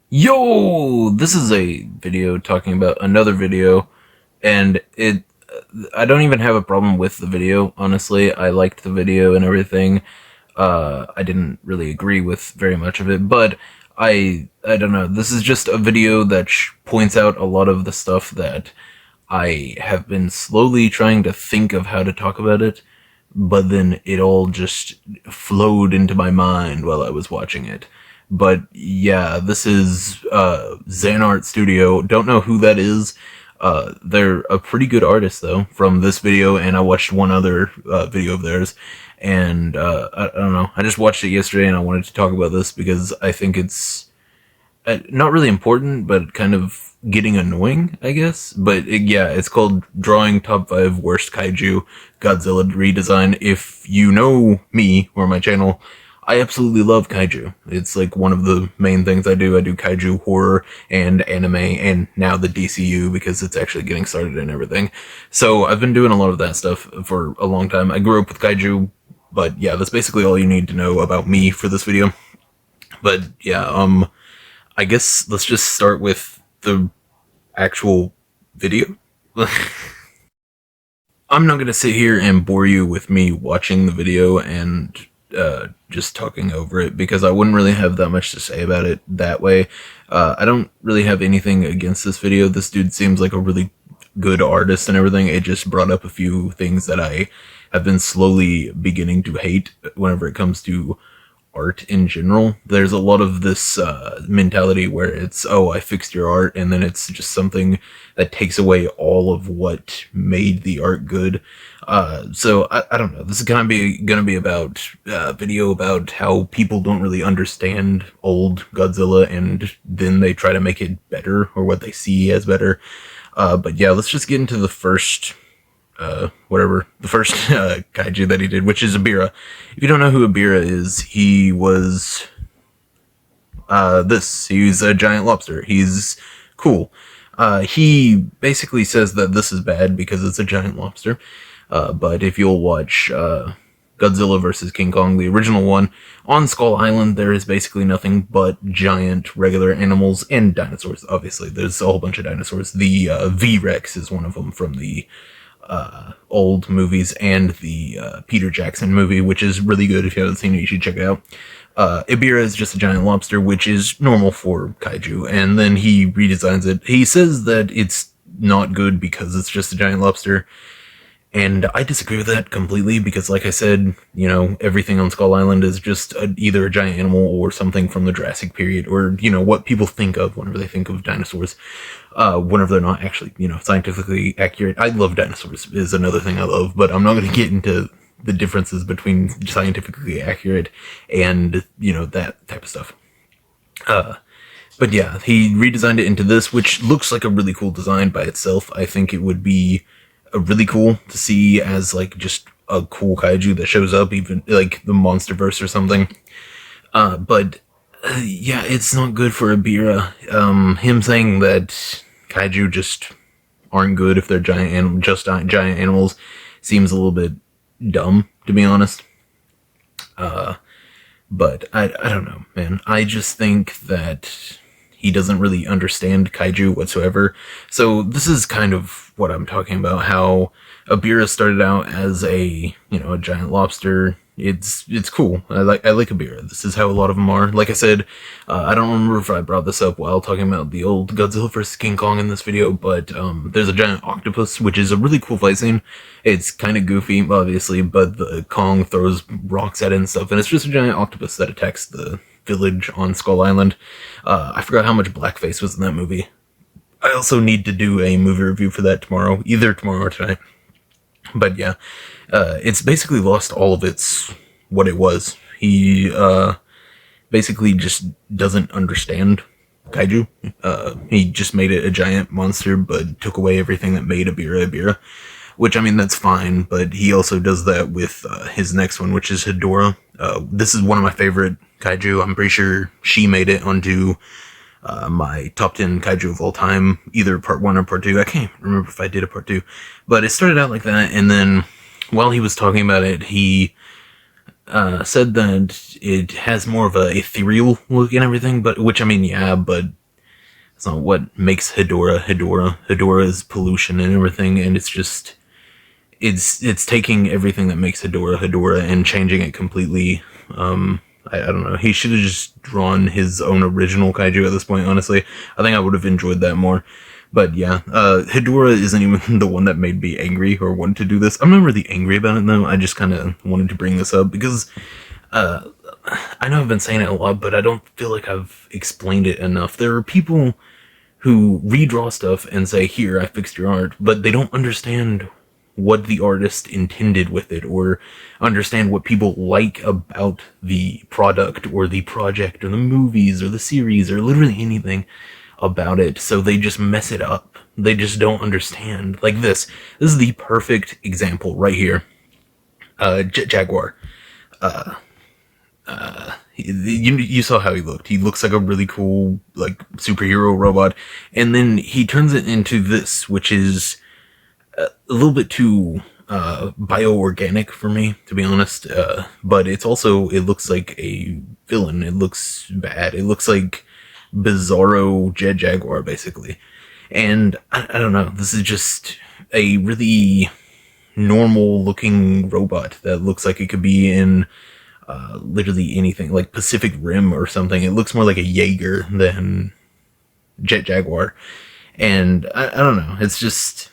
Yo, this is a video talking about another video, and I don't even have a problem with the video, honestly. I liked the video and everything. I didn't really agree with very much of it, but I don't know. This is just a video that points out a lot of the stuff that I have been slowly trying to think of how to talk about it, but then it all just flowed into my mind while I was watching it. But yeah, this is Xanart Studio. Don't know who that is. They're a pretty good artist though from this video, and I watched one other video of theirs, and I don't know. I just watched it yesterday, and I wanted to talk about this because I think it's not really important, but kind of getting annoying, I guess. But yeah, it's called Drawing Top 5 Worst Kaiju Godzilla Redesign. If you know me or my channel, I absolutely love kaiju. It's like one of the main things I do. I do kaiju horror and anime and now the DCU because it's actually getting started and everything. So I've been doing a lot of that stuff for a long time. I grew up with kaiju, but yeah, that's basically all you need to know about me for this video. But yeah, I guess let's just start with the actual video. I'm not gonna sit here and bore you with me watching the video and just talking over it because I wouldn't really have that much to say about it that way. I don't really have anything against this video. This dude seems like a really good artist and everything. It just brought up a few things that I have been slowly beginning to hate whenever it comes to art in general. There's a lot of this mentality where it's, oh, I fixed your art, and then it's just something that takes away all of what made the art good. So I don't know. This is gonna be about video about how people don't really understand old Godzilla, and then they try to make it better or what they see as better. But yeah, let's just get into the first kaiju that he did, which is Ebirah. If you don't know who Ebirah is, he was he's a giant lobster. He's cool. He basically says that this is bad because it's a giant lobster. But if you'll watch Godzilla vs. King Kong, the original one, on Skull Island, there is basically nothing but giant regular animals and dinosaurs. Obviously, there's a whole bunch of dinosaurs. The V-Rex is one of them from the old movies, and the Peter Jackson movie, which is really good. If you haven't seen it, you should check it out. Ebirah is just a giant lobster, which is normal for kaiju, and then he redesigns it. He says that it's not good because it's just a giant lobster, and I disagree with that completely because, like I said, you know, everything on Skull Island is just either a giant animal or something from the Jurassic period, or, you know, what people think of whenever they think of dinosaurs, whenever they're not actually, you know, scientifically accurate. I love dinosaurs is another thing I love, but I'm not going to get into the differences between scientifically accurate and, you know, that type of stuff. But yeah, he redesigned it into this, which looks like a really cool design by itself. I think it would be really cool to see as like just a cool kaiju that shows up, even like the Monsterverse or something. But yeah, it's not good for Ebirah. Him saying that kaiju just aren't good if they're giant animals seems a little bit dumb, to be honest. But I don't know, man. I just think that he doesn't really understand kaiju whatsoever. So this is kind of what I'm talking about, how Ebirah started out as a, you know, a giant lobster. It's cool. I like Ebirah. This is how a lot of them are. Like I said, I don't remember if I brought this up while talking about the old Godzilla vs. King Kong in this video, but there's a giant octopus, which is a really cool fight scene. It's kind of goofy, obviously, but the Kong throws rocks at it and stuff, and it's just a giant octopus that attacks the village on Skull Island. I forgot how much blackface was in that movie. I also need to do a movie review for that tomorrow, either tomorrow or tonight. But yeah, it's basically lost all of what it was. He basically just doesn't understand kaiju. He just made it a giant monster, but took away everything that made Ebirah. Which, I mean, that's fine, but he also does that with his next one, which is Hedorah. This is one of my favorite kaiju. I'm pretty sure she made it onto my top 10 kaiju of all time, either part 1 or part 2. I can't remember if I did a part 2. But it started out like that, and then while he was talking about it, he said that it has more of a ethereal look and everything, but which I mean, yeah, but it's not what makes Hedora Hedora. Hedora is pollution and everything, and it's just it's taking everything that makes Hedora Hedora and changing it completely. I don't know. He should have just drawn his own original kaiju at this point, honestly. I think I would have enjoyed that more. But yeah, Hedora isn't even the one that made me angry or wanted to do this. I'm not really angry about it though. I just kind of wanted to bring this up because I know I've been saying it a lot, but I don't feel like I've explained it enough. There are people who redraw stuff and say, here, I fixed your art, but they don't understand what the artist intended with it, or understand what people like about the product, or the project, or the movies, or the series, or literally anything about it, so they just mess it up. They just don't understand. Like this. This is the perfect example right here. Jaguar. You saw how he looked. He looks like a really cool, like, superhero robot. And then he turns it into this, which is a little bit too bioorganic for me, to be honest. But it's also, it looks like a villain. It looks bad. It looks like Bizarro Jet Jaguar, basically. And I don't know. This is just a really normal looking robot that looks like it could be in literally anything, like Pacific Rim or something. It looks more like a Jaeger than Jet Jaguar. And I don't know. It's just,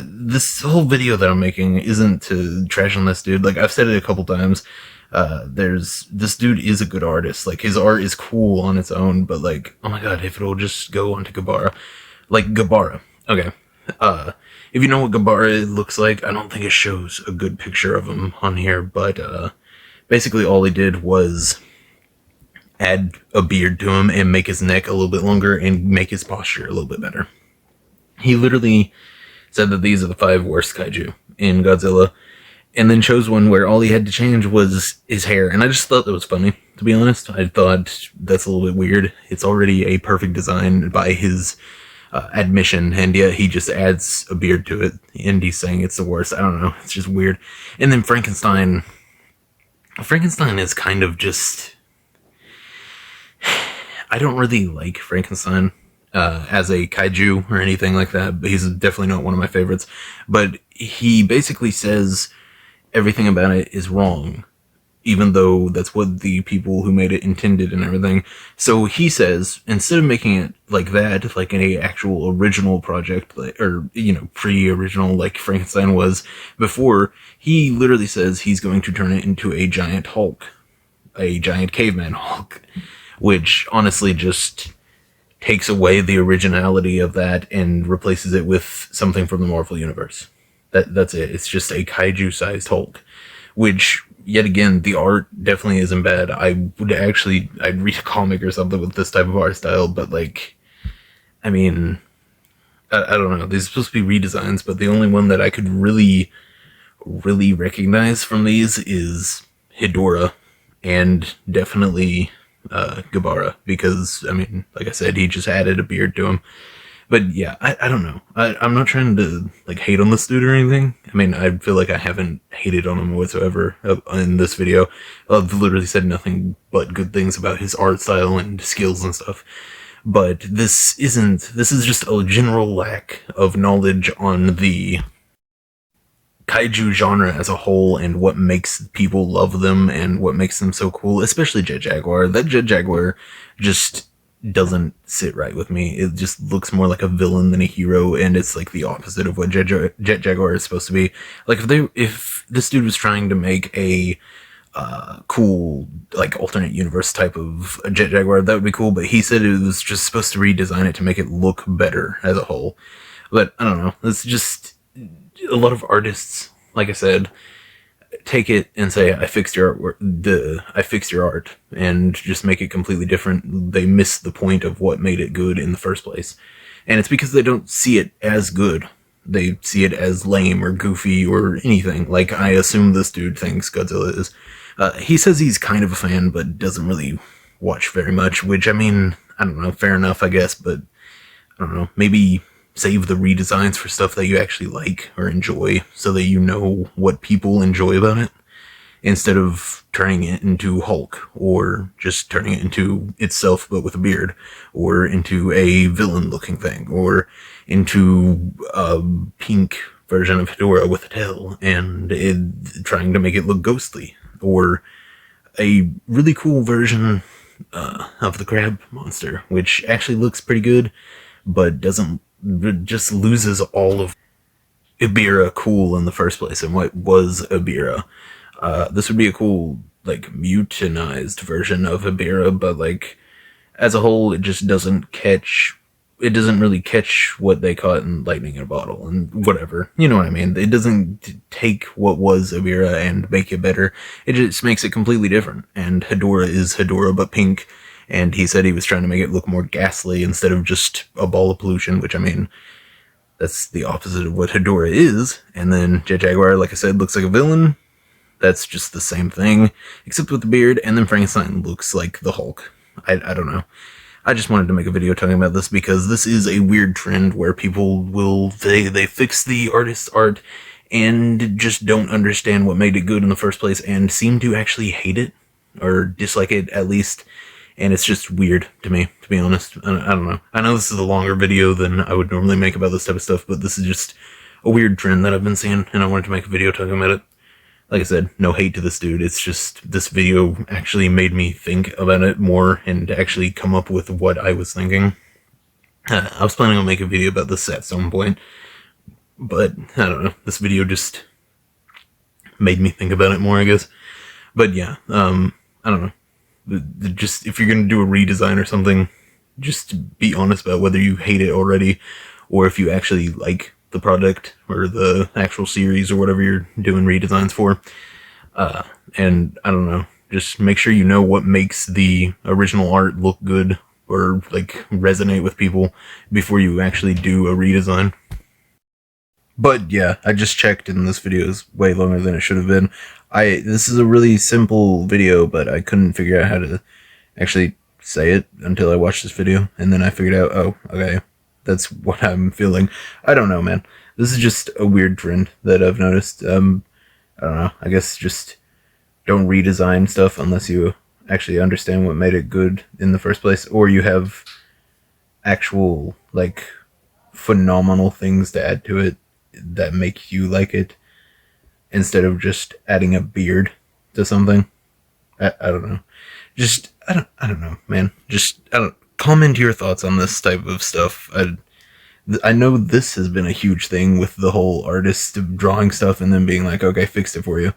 this whole video that I'm making isn't to trash on this dude. Like, I've said it a couple times. This dude is a good artist. Like, his art is cool on its own, but like, oh my god, if it'll just go onto Gabara. Like, Gabara. Okay. If you know what Gabara looks like, I don't think it shows a good picture of him on here, but, basically all he did was add a beard to him and make his neck a little bit longer and make his posture a little bit better. He literally said that these are the 5 worst kaiju in Godzilla, and then chose one where all he had to change was his hair. And I just thought that was funny, to be honest. I thought that's a little bit weird. It's already a perfect design by his admission, and yet he just adds a beard to it, and he's saying it's the worst. I don't know. It's just weird. And then Frankenstein is kind of just... I don't really like Frankenstein as a kaiju or anything like that, but he's definitely not one of my favorites. But he basically says everything about it is wrong, even though that's what the people who made it intended and everything. So he says, instead of making it like that, like an actual original project, or, you know, pre-original like Frankenstein was before, he literally says he's going to turn it into a giant Hulk. A giant caveman Hulk. Which honestly just takes away the originality of that and replaces it with something from the Marvel Universe. That's it. It's just a kaiju-sized Hulk. Which, yet again, the art definitely isn't bad. I'd read a comic or something with this type of art style, but like, I mean, I don't know. These are supposed to be redesigns, but the only one that I could really recognize from these is Hedora, and definitely Gabara, because, I mean, like I said, he just added a beard to him. But yeah, I don't know. I'm not trying to like hate on this dude or anything. I mean, I feel like I haven't hated on him whatsoever in this video. I've literally said nothing but good things about his art style and skills and stuff. But this is just a general lack of knowledge on the kaiju genre as a whole and what makes people love them and what makes them so cool, especially Jet Jaguar. That Jet Jaguar just doesn't sit right with me. It just looks more like a villain than a hero, and it's like the opposite of what Jet Jaguar is supposed to be. Like, if this dude was trying to make a cool, like, alternate universe type of Jet Jaguar, that would be cool, but he said it was just supposed to redesign it to make it look better as a whole. But I don't know. It's just a lot of artists, like I said, take it and say, I fixed your art, and just make it completely different. They miss the point of what made it good in the first place. And it's because they don't see it as good. They see it as lame or goofy or anything. Like, I assume this dude thinks Godzilla is. He says he's kind of a fan, but doesn't really watch very much, which, I mean, I don't know, fair enough, I guess, but I don't know, maybe save the redesigns for stuff that you actually like or enjoy, so that you know what people enjoy about it. instead of turning it into Hulk, or just turning it into itself but with a beard, or into a villain-looking thing, or into a pink version of Hedorah with a tail, and trying to make it look ghostly, or a really cool version of the crab monster, which actually looks pretty good, but just loses all of Ibira cool in the first place, and what was Ibira. This would be a cool, like, mutinized version of Ibira, but, like, as a whole, it just doesn't really catch what they caught in Lightning in a Bottle, and whatever. You know what I mean? It doesn't take what was Ibira and make it better. It just makes it completely different, and Hedorah is Hedorah, but pink, and he said he was trying to make it look more ghastly instead of just a ball of pollution, which, I mean, that's the opposite of what Hedorah is. And then Jet Jaguar, like I said, looks like a villain. That's just the same thing, except with the beard, and then Frankenstein looks like the Hulk. I don't know. I just wanted to make a video talking about this because this is a weird trend where people they fix the artist's art and just don't understand what made it good in the first place and seem to actually hate it, or dislike it at least, and it's just weird to me, to be honest. I don't know. I know this is a longer video than I would normally make about this type of stuff, but this is just a weird trend that I've been seeing, and I wanted to make a video talking about it. Like I said, no hate to this dude, it's just this video actually made me think about it more and actually come up with what I was thinking. I was planning on making a video about this at some point, but I don't know, this video just made me think about it more, I guess. But yeah, I don't know. Just, if you're gonna do a redesign or something, just be honest about whether you hate it already, or if you actually like the product or the actual series or whatever you're doing redesigns for. And I don't know, just make sure you know what makes the original art look good or like resonate with people before you actually do a redesign. But yeah, I just checked and this video is way longer than it should have been. This is a really simple video, but I couldn't figure out how to actually say it until I watched this video, and then I figured out, oh, okay, that's what I'm feeling. I don't know, man. This is just a weird trend that I've noticed. I don't know. I guess just don't redesign stuff unless you actually understand what made it good in the first place, or you have actual, like, phenomenal things to add to it that make you like it, instead of just adding a beard to something. I don't know. Just, I don't know, man. Just, comment your thoughts on this type of stuff. I know this has been a huge thing with the whole artist drawing stuff and then being like, okay, fixed it for you,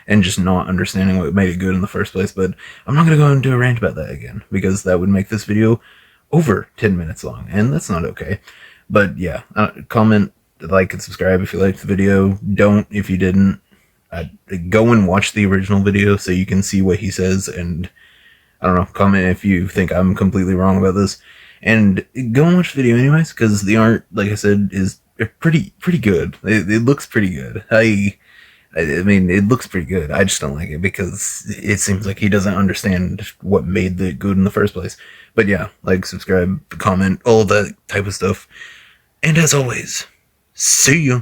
and just not understanding what made it good in the first place, but I'm not going to go into a rant about that again, because that would make this video over 10 minutes long, and that's not okay. But yeah, comment, like, and subscribe if you liked the video. Don't if you didn't. Go and watch the original video so you can see what he says, and I don't know, comment if you think I'm completely wrong about this. And go and watch the video anyways, because the art, like I said, is pretty good. It looks pretty good. I mean, it looks pretty good. I just don't like it because it seems like he doesn't understand what made it good in the first place. But yeah, like, subscribe, comment, all of that type of stuff. And as always, see ya.